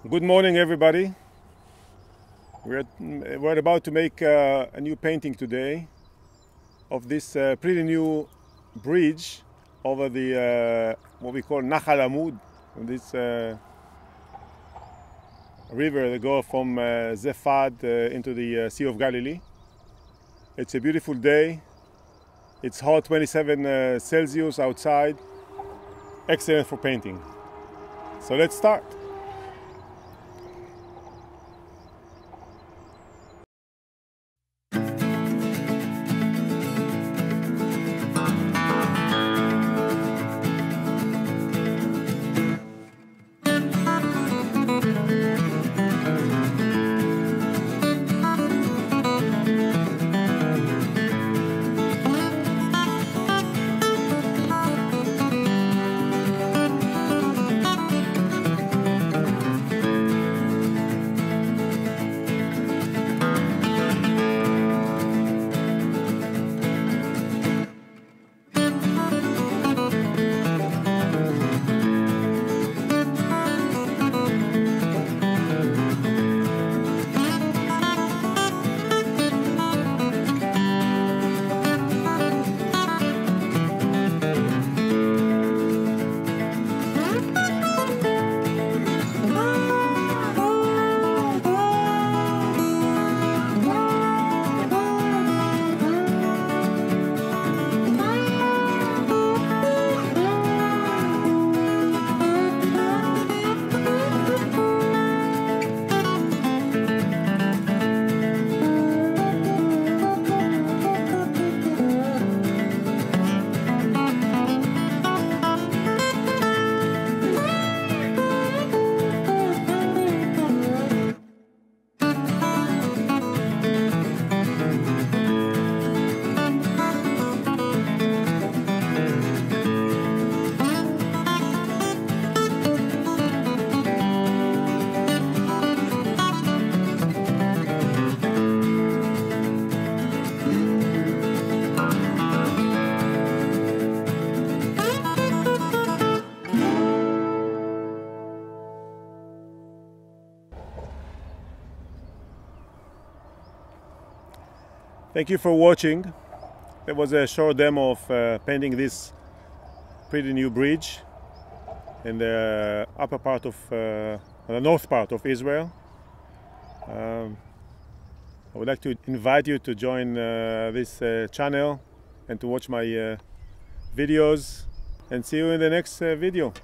Good morning, everybody. We're about to make a new painting today of this pretty new bridge over the what we call Nahal Amud, this river that goes from Zephad into the Sea of Galilee. It's a beautiful day. It's hot, 27 Celsius outside. Excellent for painting. So let's start. Thank you for watching. There was a short demo of painting this pretty new bridge in the upper part of the north part of Israel. I would like to invite you to join this channel and to watch my videos, and see you in the next video.